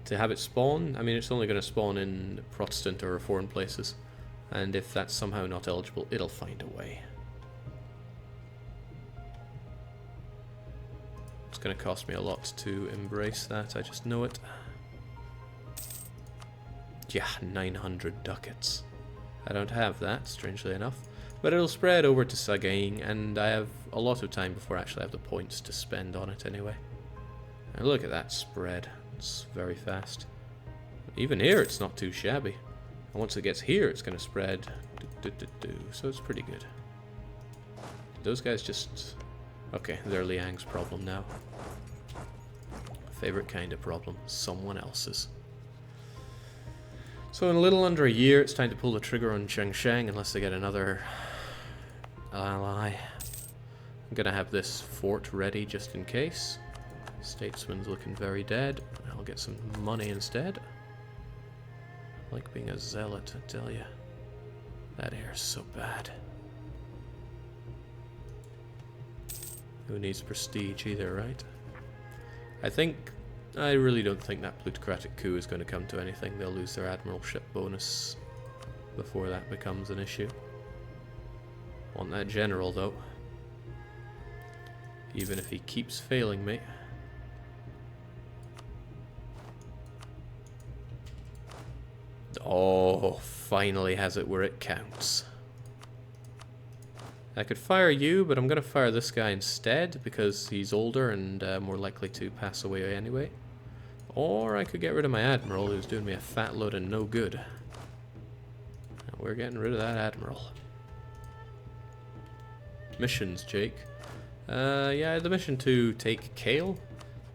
to have it spawn, I mean, it's only going to spawn in Protestant or Reformed places. And if that's somehow not eligible, it'll find a way. It's going to cost me a lot to embrace that, I just know it. Yeah, 900 ducats. I don't have that, strangely enough. But it'll spread over to Sagaing, and I have a lot of time before I actually have the points to spend on it anyway. And look at that spread. It's very fast. Even here, it's not too shabby. And once it gets here, it's going to spread. So it's pretty good. Those guys just... Okay, they're Liang's problem now. Favorite kind of problem. Someone else's. So in a little under a year, it's time to pull the trigger on Changsheng, unless they get another ally. I'm going to have this fort ready just in case. Statesman's looking very dead. I'll get some money instead. I like being a zealot, I tell you. That air's so bad. Who needs prestige either, right? I really don't think that plutocratic coup is going to come to anything. They'll lose their admiralship bonus before that becomes an issue. Want that general, though. Even if he keeps failing me. Oh, finally has it where it counts. I could fire you, but I'm going to fire this guy instead because he's older and more likely to pass away anyway. Or I could get rid of my admiral who's doing me a fat load of no good. And we're getting rid of that admiral. Missions, Jake. Yeah, the mission to take Kale.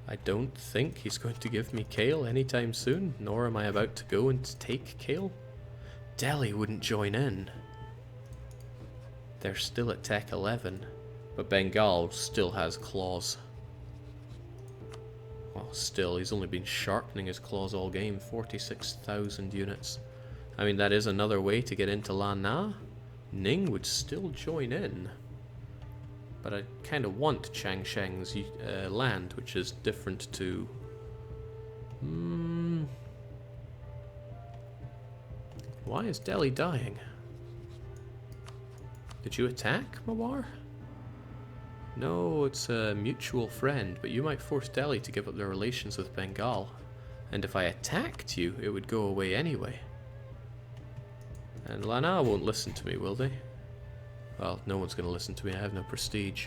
I don't think he's going to give me Kale anytime soon, nor am I about to go and take Kale. Delhi wouldn't join in. They're still at Tech 11, but Bengal still has claws. Well, still, he's only been sharpening his claws all game, 46,000 units. I mean, that is another way to get into Lana. Ning would still join in. But I kind of want Changsheng's land, which is different to... Why is Delhi dying? Did you attack, Mawar? No, it's a mutual friend, but you might force Delhi to give up their relations with Bengal. And if I attacked you, it would go away anyway. And Lana won't listen to me, will they? Well, no one's going to listen to me, I have no prestige.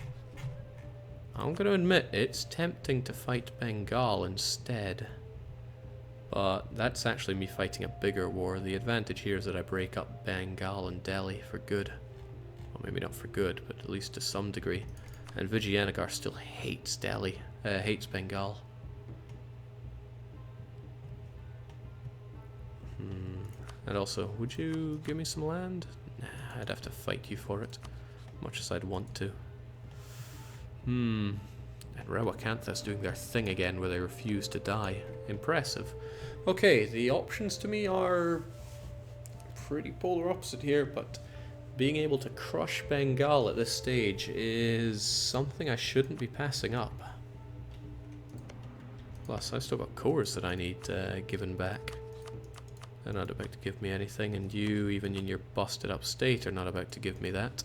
I'm going to admit, it's tempting to fight Bengal instead. But that's actually me fighting a bigger war. The advantage here is that I break up Bengal and Delhi for good. Well, maybe not for good, but at least to some degree. And Vijayanagar still hates Delhi, hates Bengal. And also, would you give me some land? Nah, I'd have to fight you for it, much as I'd want to. And Rawakantha's doing their thing again where they refuse to die. Impressive. Okay, the options to me are pretty polar opposite here, but being able to crush Bengal at this stage is something I shouldn't be passing up. Plus, I've still got cores that I need given back. They're not about to give me anything, and you, even in your busted up state, are not about to give me that.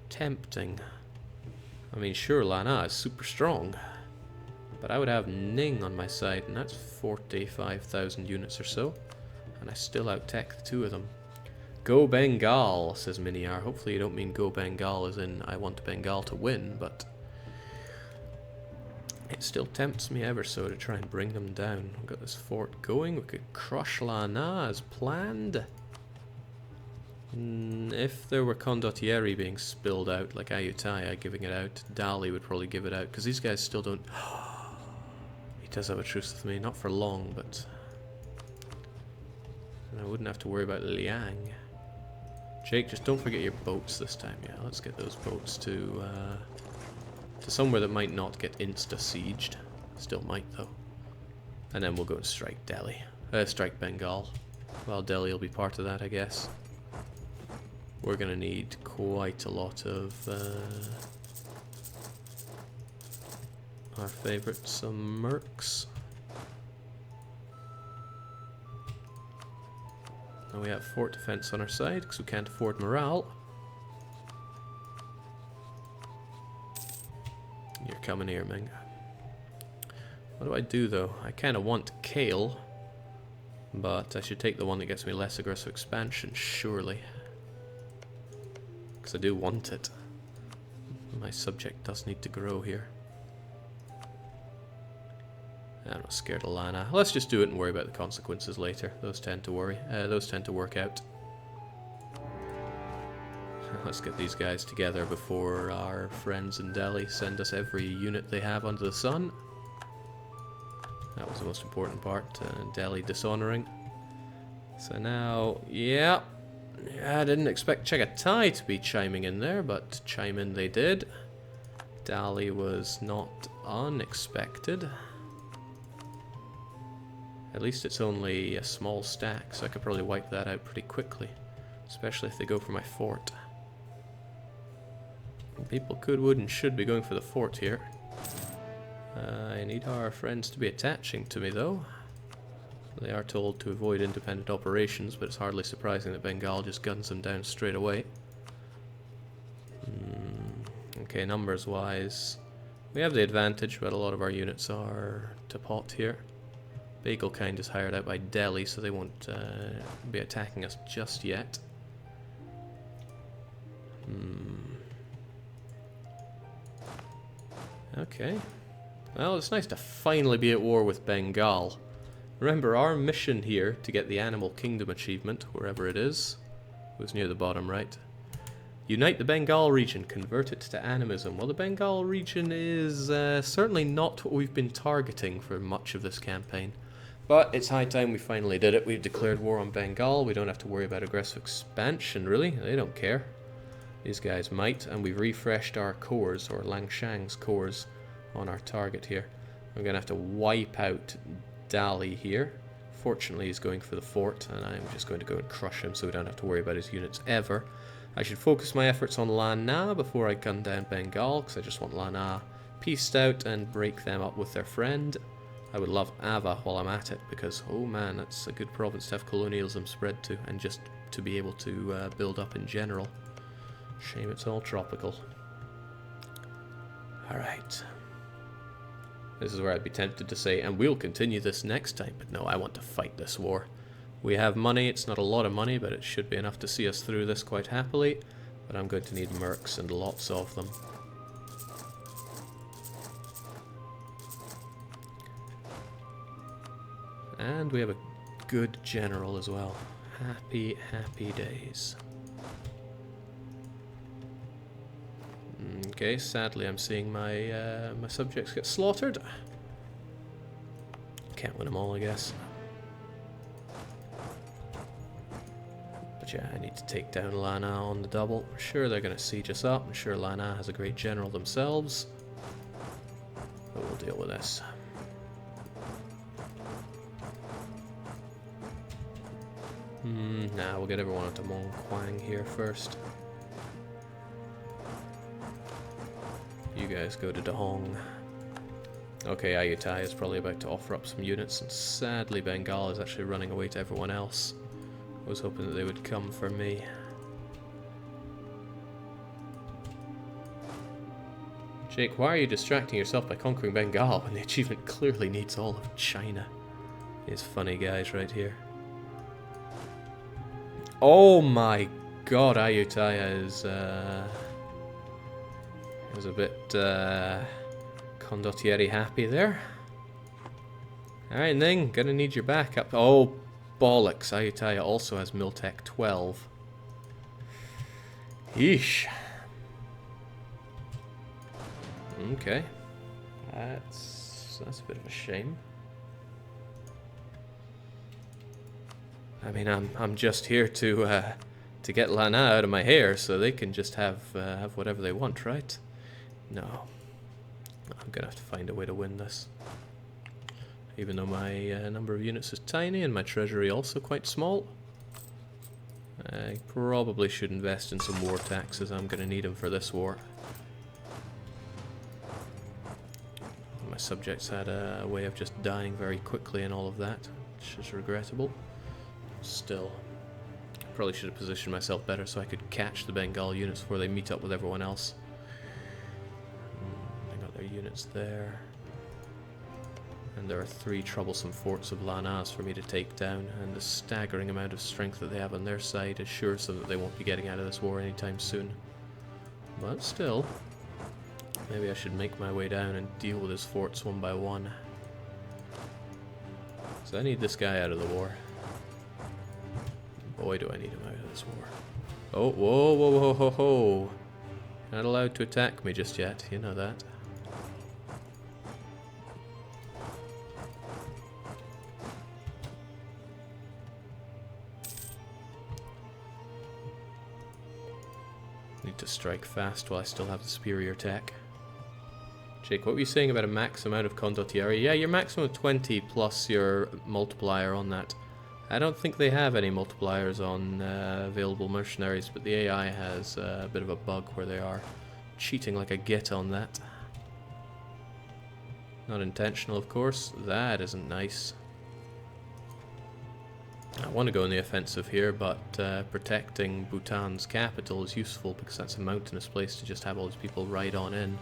Tempting. I mean, sure, Lana is super strong, but I would have Ning on my side, and that's 45,000 units or so, and I still out-tech the two of them. Go Bengal, says Miniar. Hopefully you don't mean go Bengal as in I want Bengal to win, but it still tempts me ever so to try and bring them down. We've got this fort going. We could crush Lana as planned. If there were condottieri being spilled out, like Ayutthaya giving it out, Dali would probably give it out, because these guys still don't... He does have a truce with me, not for long, but... I wouldn't have to worry about Liang. Jake, just don't forget your boats this time. Yeah, let's get those boats to somewhere that might not get insta-sieged. Still might, though. And then we'll go and strike Delhi. Strike Bengal. Well, Delhi will be part of that, I guess. We're going to need quite a lot of... our favourite, some mercs. And we have fort defense on our side because we can't afford morale. You're coming here, Ming. What do I do though? I kind of want Kale, but I should take the one that gets me less aggressive expansion, surely. Because I do want it. My subject does need to grow here. I'm not scared of Lana. Let's just do it and worry about the consequences later. Those tend to work out. Let's get these guys together before our friends in Delhi send us every unit they have under the sun. That was the most important part, Delhi dishonoring. So now, yeah, I didn't expect Chagatai to be chiming in there, but chime in they did. Delhi was not unexpected. At least it's only a small stack, so I could probably wipe that out pretty quickly. Especially if they go for my fort. People could, would, and should be going for the fort here. I need our friends to be attaching to me, though. They are told to avoid independent operations, but it's hardly surprising that Bengal just guns them down straight away. Okay, numbers-wise, we have the advantage, but a lot of our units are to pot here. Bagelkind is hired out by Delhi, so they won't be attacking us just yet. Okay. Well, it's nice to finally be at war with Bengal. Remember, our mission here to get the Animal Kingdom achievement, wherever it is, was near the bottom right. Unite the Bengal region, convert it to animism. Well, the Bengal region is certainly not what we've been targeting for much of this campaign. But it's high time we finally did it. We've declared war on Bengal. We don't have to worry about aggressive expansion, really. They don't care. These guys might. And we've refreshed our cores, or Langshang's cores, on our target here. I'm going to have to wipe out Dali here. Fortunately, he's going for the fort, and I'm just going to go and crush him so we don't have to worry about his units ever. I should focus my efforts on Lana before I gun down Bengal, because I just want Lana pieced out and break them up with their friend. I would love Ava while I'm at it, because, oh man, that's a good province to have colonialism spread to, and just to be able to build up in general. Shame it's all tropical. Alright. This is where I'd be tempted to say, and we'll continue this next time, but no, I want to fight this war. We have money, it's not a lot of money, but it should be enough to see us through this quite happily, but I'm going to need mercs and lots of them. And we have a good general as well. Happy, happy days. Okay, sadly I'm seeing my my subjects get slaughtered. Can't win them all, I guess. But yeah, I need to take down Lana on the double. I'm sure they're going to siege us up. I'm sure Lana has a great general themselves. But we'll deal with this. Nah, we'll get everyone onto Mong Quang here first. You guys go to Dahong. Okay, Ayutthaya is probably about to offer up some units, and sadly Bengal is actually running away to everyone else. I was hoping that they would come for me. Jake, why are you distracting yourself by conquering Bengal when the achievement clearly needs all of China? These funny guys right here. Oh my god, Ayutthaya is a bit condottieri happy there. Alright, Ning, gonna need your backup. Oh, bollocks. Ayutthaya also has Miltech 12. Yeesh. Okay. That's a bit of a shame. I mean, I'm just here to get Lana out of my hair, so they can just have whatever they want, right? No, I'm gonna have to find a way to win this. Even though my number of units is tiny and my treasury also quite small, I probably should invest in some war taxes. I'm gonna need them for this war. My subjects had a way of just dying very quickly and all of that, which is regrettable. Still, probably should have positioned myself better so I could catch the Bengal units before they meet up with everyone else. They got their units there. And there are 3 troublesome forts of Lana's for me to take down, and the staggering amount of strength that they have on their side assures them that they won't be getting out of this war anytime soon. But still, maybe I should make my way down and deal with his forts one by one. So I need this guy out of the war. Boy, do I need him out of this war. Oh, whoa, whoa, whoa, ho, ho. Not allowed to attack me just yet, you know that. Need to strike fast while I still have the superior tech. Jake, what were you saying about a max amount of condottieri? Yeah, your maximum of 20 plus your multiplier on that. I don't think they have any multipliers on available mercenaries, but the AI has a bit of a bug where they are cheating like a git on that. Not intentional, of course. That isn't nice. I want to go in the offensive here, but protecting Bhutan's capital is useful because that's a mountainous place to just have all these people ride on in.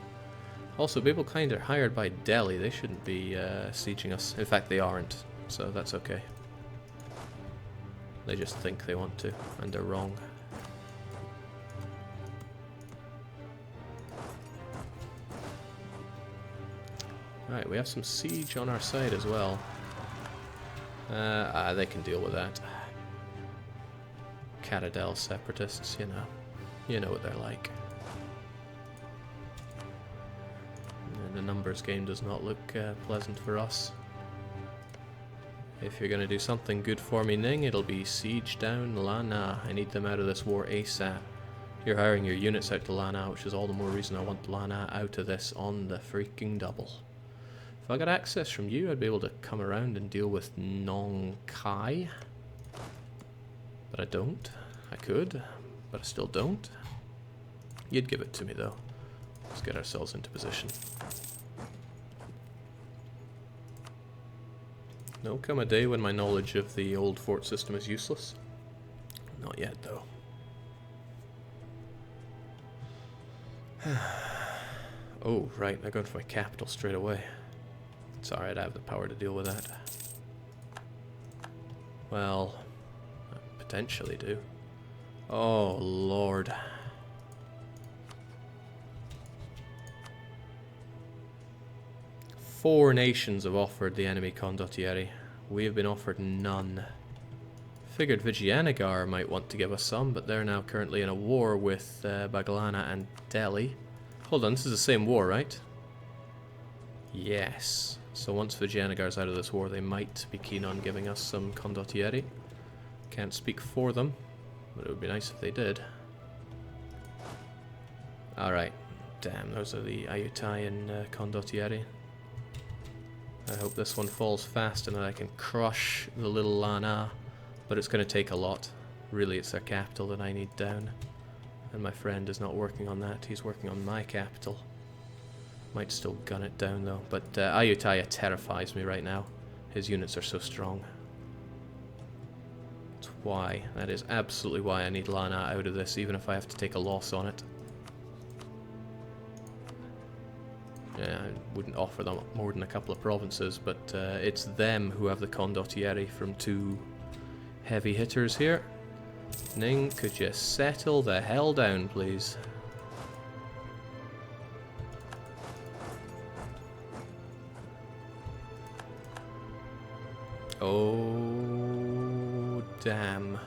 Also, people kind of hired by Delhi. They shouldn't be sieging us. In fact, they aren't, so that's okay. They just think they want to, and they're wrong. Right, we have some siege on our side as well. They can deal with that. Caradel separatists, you know. You know what they're like. And the numbers game does not look pleasant for us. If you're going to do something good for me, Ning, it'll be siege down Lana. I need them out of this war ASAP. You're hiring your units out to Lana, which is all the more reason I want Lana out of this on the freaking double. If I got access from you, I'd be able to come around and deal with Nong Khai. But I don't. I could, but I still don't. You'd give it to me, though. Let's get ourselves into position. There'll come a day when my knowledge of the old fort system is useless. Not yet, though. Oh, right, they're going for my capital straight away. It's alright, I have the power to deal with that. Well, I potentially do. Oh, Lord. Four nations have offered the enemy condottieri. We have been offered none. Figured Vijayanagar might want to give us some, but they're now currently in a war with Baglana and Delhi. Hold on, this is the same war, right? Yes. So once Vijayanagar's out of this war, they might be keen on giving us some condottieri. Can't speak for them, but it would be nice if they did. Alright. Damn, those are the Ayutthaya and condottieri. I hope this one falls fast and that I can crush the little Lana, but it's going to take a lot. Really, it's their capital that I need down. And my friend is not working on that, he's working on my capital. Might still gun it down though, but Ayutthaya terrifies me right now. His units are so strong. That's why, that is absolutely why I need Lana out of this, even if I have to take a loss on it. Yeah, I wouldn't offer them more than a couple of provinces, but it's them who have the condottieri from two heavy hitters here. Ning, could you settle the hell down, please? Oh, damn.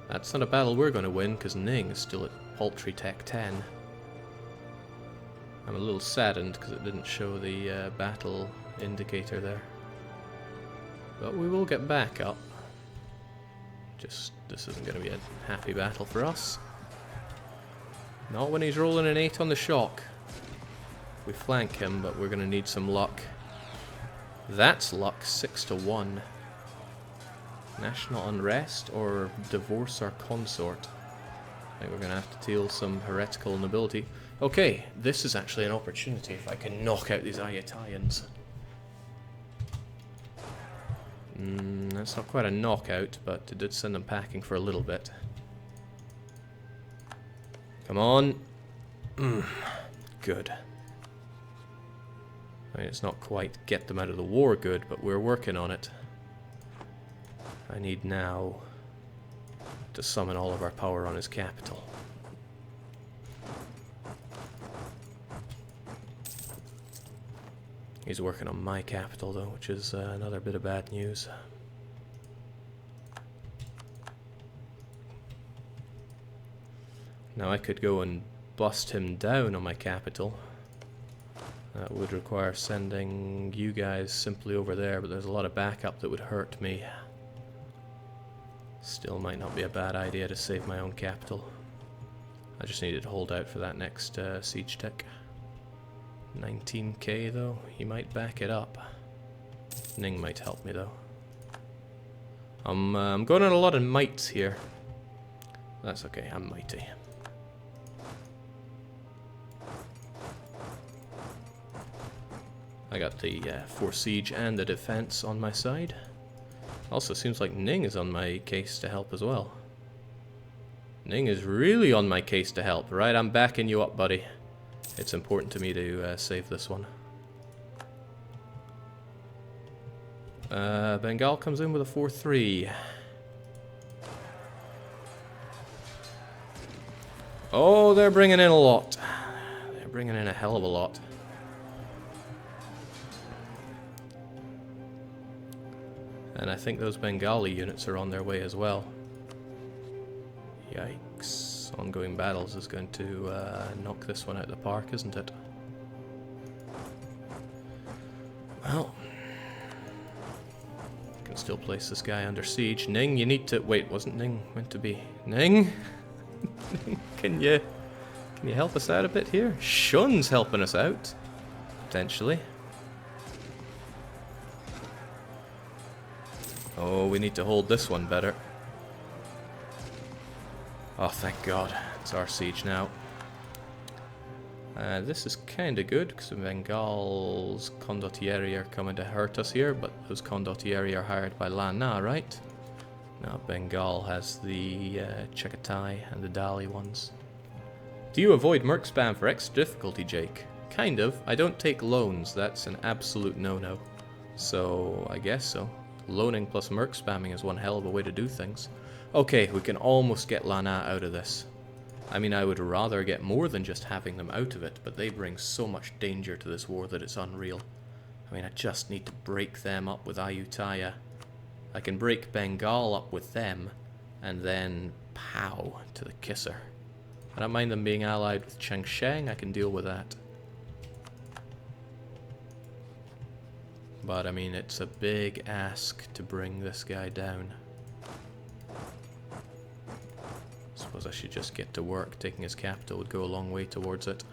That's not a battle we're going to win, because Ning is still at paltry tech 10. I'm a little saddened because it didn't show the battle indicator there. But we will get back up. Just, this isn't going to be a happy battle for us. Not when he's rolling an 8 on the shock. We flank him, but we're going to need some luck. That's luck, 6-1. National unrest or divorce our consort. I think we're going to have to deal some heretical nobility. Okay, this is actually an opportunity if I can knock out these Ayutthayans. That's not quite a knockout, but it did send them packing for a little bit. Come on. Good. I mean, it's not quite get them out of the war good, but we're working on it. I need now to summon all of our power on his capital. He's working on my capital though, which is another bit of bad news. Now I could go and bust him down on my capital. That would require sending you guys simply over there, but there's a lot of backup that would hurt me. Still might not be a bad idea to save my own capital. I just needed to hold out for that next siege tick. 19k though, he might back it up. Ning might help me though. I'm going on a lot of mights here. That's okay, I'm mighty. I got the force siege and the defense on my side. Also seems like Ning is on my case to help as well. Ning is really on my case to help. Right, I'm backing you up, buddy. It's important to me to save this one. Bengal comes in with a 4-3. Oh, they're bringing in a lot. They're bringing in a hell of a lot. And I think those Bengali units are on their way as well. Yikes. Ongoing battles is going to knock this one out of the park, isn't it? Well, I can still place this guy under siege. Ning, you need to... Wait, wasn't Ning meant to be... Ning? Can you help us out a bit here? Shun's helping us out, potentially. Oh, we need to hold this one better. Oh, thank God. It's our siege now. This is kind of good, because Bengal's condottieri are coming to hurt us here, but those condottieri are hired by Lana, right? Now Bengal has the Chagatai and the Dali ones. Do you avoid merc spam for extra difficulty, Jake? Kind of. I don't take loans. That's an absolute no-no. So, I guess so. Loaning plus merc spamming is one hell of a way to do things. Okay, we can almost get Lana out of this. I mean, I would rather get more than just having them out of it, but they bring so much danger to this war that it's unreal. I mean, I just need to break them up with Ayutthaya. I can break Bengal up with them, and then pow to the kisser. I don't mind them being allied with Chengsheng, I can deal with that. But I mean, it's a big ask to bring this guy down. Suppose I should just get to work. Taking his capital would go a long way towards it.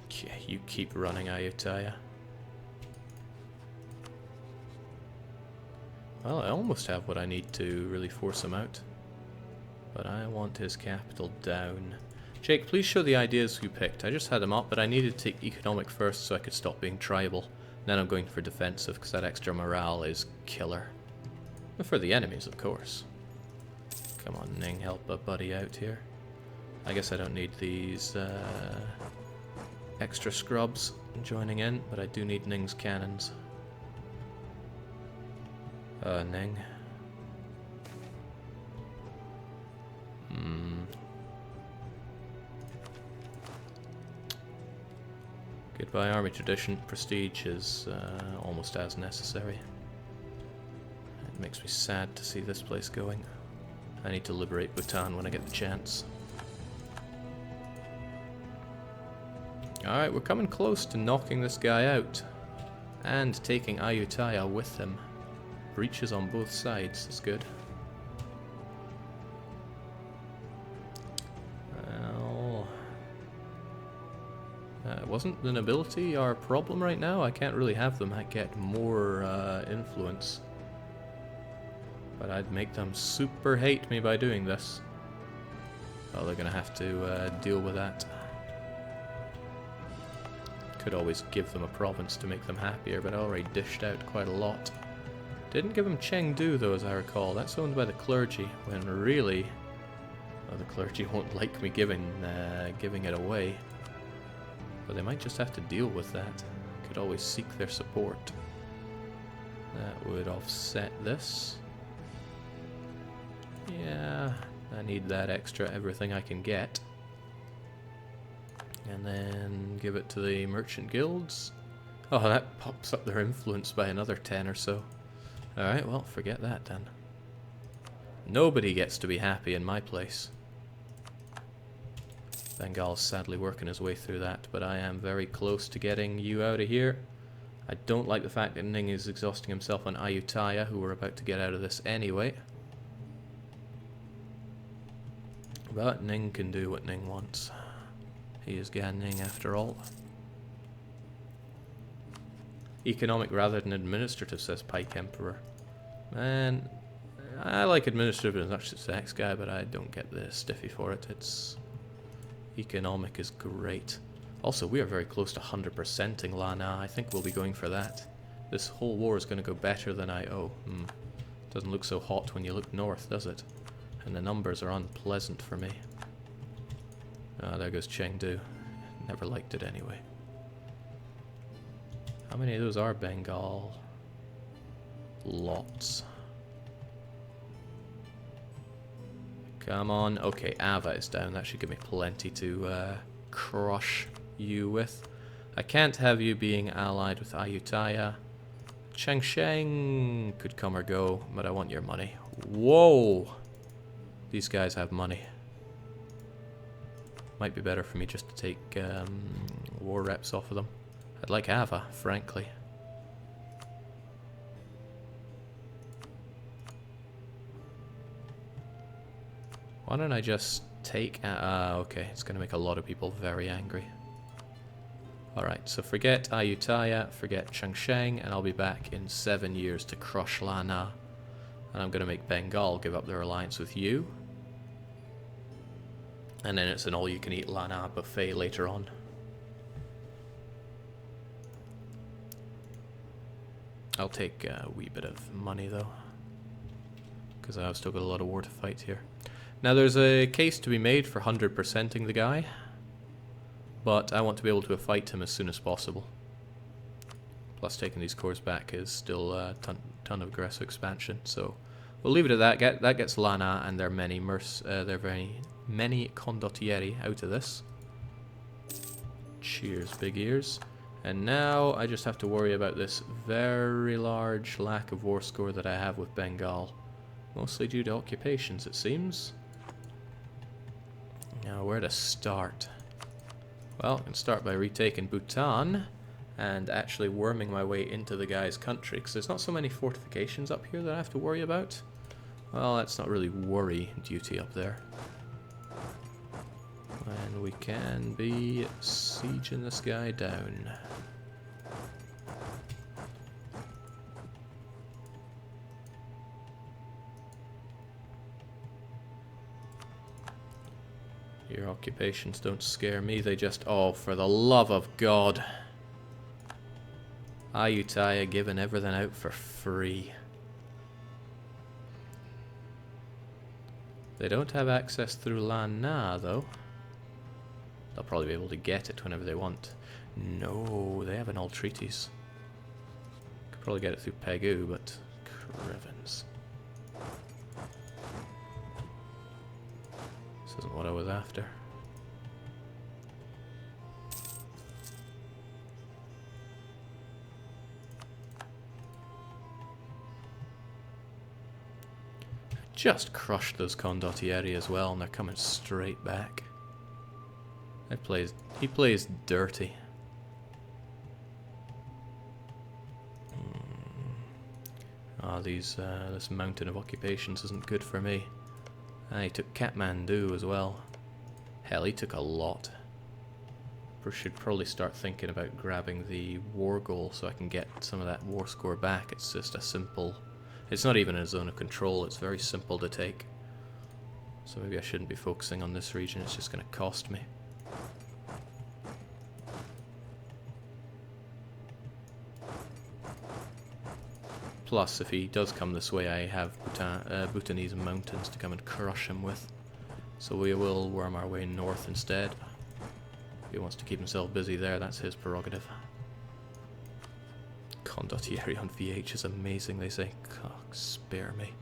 Yeah, you keep running, Ayutthaya. Well, I almost have what I need to really force him out. But I want his capital down. Jake, please show the ideas you picked. I just had them up, but I needed to take economic first so I could stop being tribal. Then I'm going for defensive, because that extra morale is killer. But for the enemies, of course. Come on, Ning, help a buddy out here. I guess I don't need these extra scrubs joining in, but I do need Ning's cannons. Ning. Goodbye army tradition. Prestige is almost as necessary. It makes me sad to see this place going. I need to liberate Bhutan when I get the chance. Alright, we're coming close to knocking this guy out. And taking Ayutthaya with him. Breaches on both sides, that's good. Well, Wasn't the nobility our problem right now? I can't really have them get more influence. But I'd make them super hate me by doing this. Well, they're gonna have to deal with that. Could always give them a province to make them happier, but I already dished out quite a lot. Didn't give them Chengdu though, as I recall. That's owned by the clergy, when really, well, the clergy won't like me giving it away. But they might just have to deal with that. Could always seek their support. That would offset this. Yeah, I need that extra everything I can get. And then give it to the merchant guilds. Oh, that pops up their influence by another 10 or so. Alright, well, forget that then. Nobody gets to be happy in my place. Bengal's sadly working his way through that, but I am very close to getting you out of here. I don't like the fact that Ning is exhausting himself on Ayutthaya, who we're about to get out of this anyway. But Ning can do what Ning wants. He is Gan Ning after all. Economic rather than administrative, says Pike Emperor. Man, I like administrative as much as the next guy, but I don't get the stiffy for it. It's economic is great. Also, we are very close to 100%ing Lana. I think we'll be going for that. This whole war is going to go better than I owe. Doesn't look so hot when you look north, does it? And the numbers are unpleasant for me. Ah, there goes Chengdu. Never liked it anyway. How many of those are Bengal? Lots. Come on. Okay, Ava is down. That should give me plenty to crush you with. I can't have you being allied with Ayutthaya. Changsheng could come or go, but I want your money. Whoa! These guys have money. Might be better for me just to take war reps off of them. I'd like Ava, frankly. Why don't I just take... okay, it's going to make a lot of people very angry. Alright, so forget Ayutthaya, forget Changsheng, and I'll be back in 7 years to crush Lana. And I'm going to make Bengal give up their alliance with you. And then it's an all-you-can-eat Lana buffet later on. I'll take a wee bit of money though, because I've still got a lot of war to fight here. Now there's a case to be made for 100%ing the guy, but I want to be able to fight him as soon as possible. Plus taking these cores back is still a ton of aggressive expansion, so we'll leave it at that. That gets Lana and their very many condottieri out of this. Cheers, big ears. And now I just have to worry about this very large lack of war score that I have with Bengal. Mostly due to occupations, it seems. Now, where to start? Well, I can start by retaking Bhutan and actually worming my way into the guy's country, because there's not so many fortifications up here that I have to worry about. Well, that's not really worry duty up there. And we can be sieging this guy down. Your occupations don't scare me, they just... Oh, for the love of God! Ayutthaya giving everything out for free. They don't have access through Lana, though. They'll probably be able to get it whenever they want. No, they have an all treaties. Could probably get it through Pegu, but... Crevens. This isn't what I was after. Just crushed those condottieri as well, and they're coming straight back. He plays dirty. This mountain of occupations isn't good for me. He took Kathmandu as well. Hell, he took a lot. should probably start thinking about grabbing the war goal so I can get some of that war score back. It's just a simple... It's not even a zone of control, it's very simple to take. So maybe I shouldn't be focusing on this region, it's just going to cost me. Plus, if he does come this way, I have Bhutanese mountains to come and crush him with. So we will worm our way north instead. If he wants to keep himself busy there, that's his prerogative. Condottieri on VH is amazing, they say. Oh, spare me.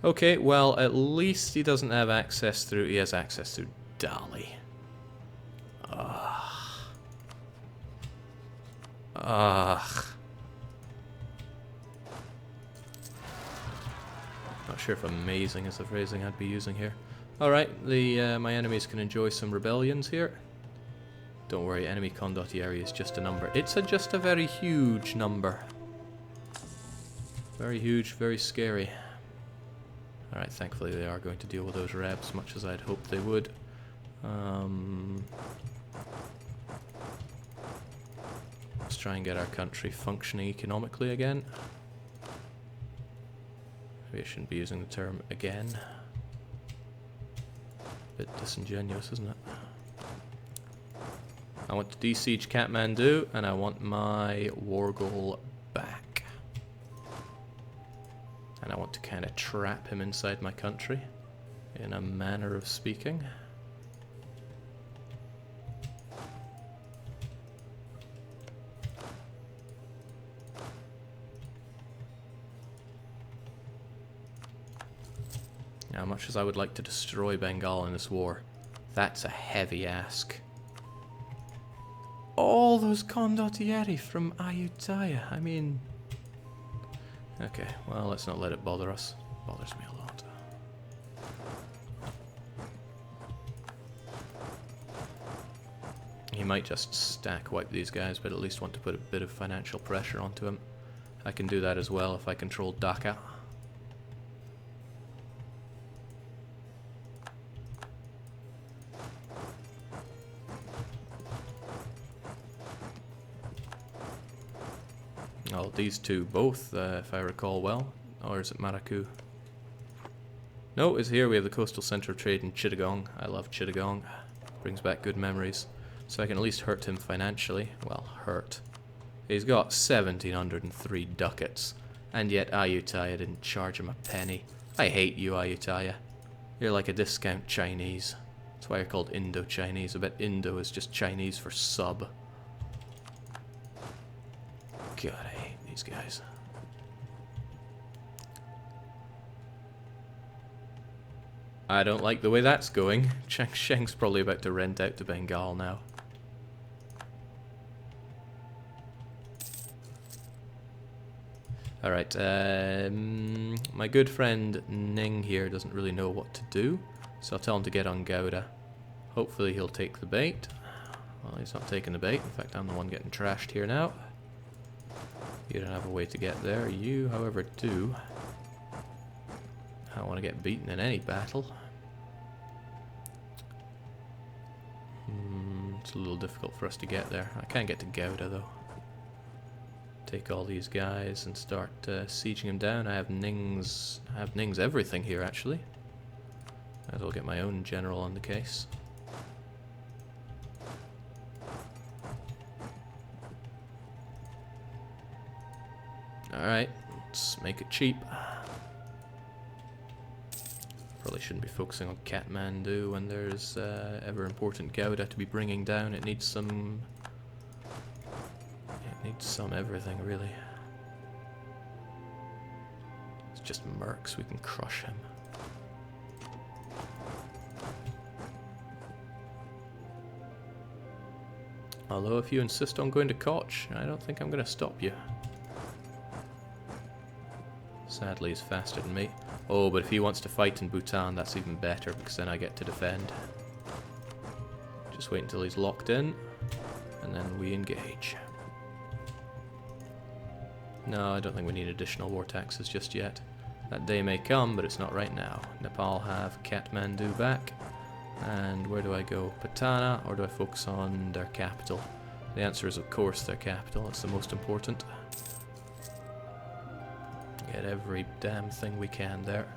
Okay, well, at least he doesn't have access through... He has access through Dali. Ugh. Ugh. Not sure if amazing is the phrasing I'd be using here. Alright, my enemies can enjoy some rebellions here. Don't worry, enemy condottieri is just a number. It's just a very huge number. Very huge, very scary. Alright, thankfully they are going to deal with those rebs, much as I'd hoped they would. Let's try and get our country functioning economically again. Maybe I shouldn't be using the term again. Bit disingenuous, isn't it? I want to de-siege Kathmandu, and I want my war goal back. And I want to kind of trap him inside my country, in a manner of speaking. Now, much as I would like to destroy Bengal in this war, that's a heavy ask. All those condottieri from Ayutthaya, I mean... Okay, well, let's not let it bother us. It bothers me a lot. He might just stack wipe these guys, but at least want to put a bit of financial pressure onto him. I can do that as well if I control Dhaka. Well, these two both, if I recall well. Or is it Maraku? No, it's here. We have the coastal center of trade in Chittagong. I love Chittagong. Brings back good memories. So I can at least hurt him financially. Well, hurt. He's got 1,703 ducats. And yet Ayutthaya didn't charge him a penny. I hate you, Ayutthaya. You're like a discount Chinese. That's why you're called Indo-Chinese. I bet Indo is just Chinese for sub. God, I hate these guys. I don't like the way that's going. Chiang Sheng's probably about to rent out to Bengal now. Alright, my good friend Ning here doesn't really know what to do, so I'll tell him to get on Gouda. Hopefully he'll take the bait. Well, he's not taking the bait. In fact, I'm the one getting trashed here now. You don't have a way to get there. You, however, do. I don't want to get beaten in any battle. It's a little difficult for us to get there. I can get to Gouda, though. Take all these guys and start sieging him down. I have Ning's everything here, actually. Might as well get my own general on the case. Alright, let's make it cheap. Probably shouldn't be focusing on Kathmandu when there's ever important Gouda to be bringing down. It needs some... It needs some everything, really. It's just mercs, we can crush him. Although if you insist on going to Koch, I don't think I'm going to stop you. Sadly, he's faster than me. Oh, but if he wants to fight in Bhutan, that's even better, because then I get to defend. Just wait until he's locked in, and then we engage. No, I don't think we need additional war taxes just yet. That day may come, but it's not right now. Nepal have Kathmandu back. And where do I go? Patana, or do I focus on their capital? The answer is, of course, their capital. It's the most important. Get every damn thing we can there.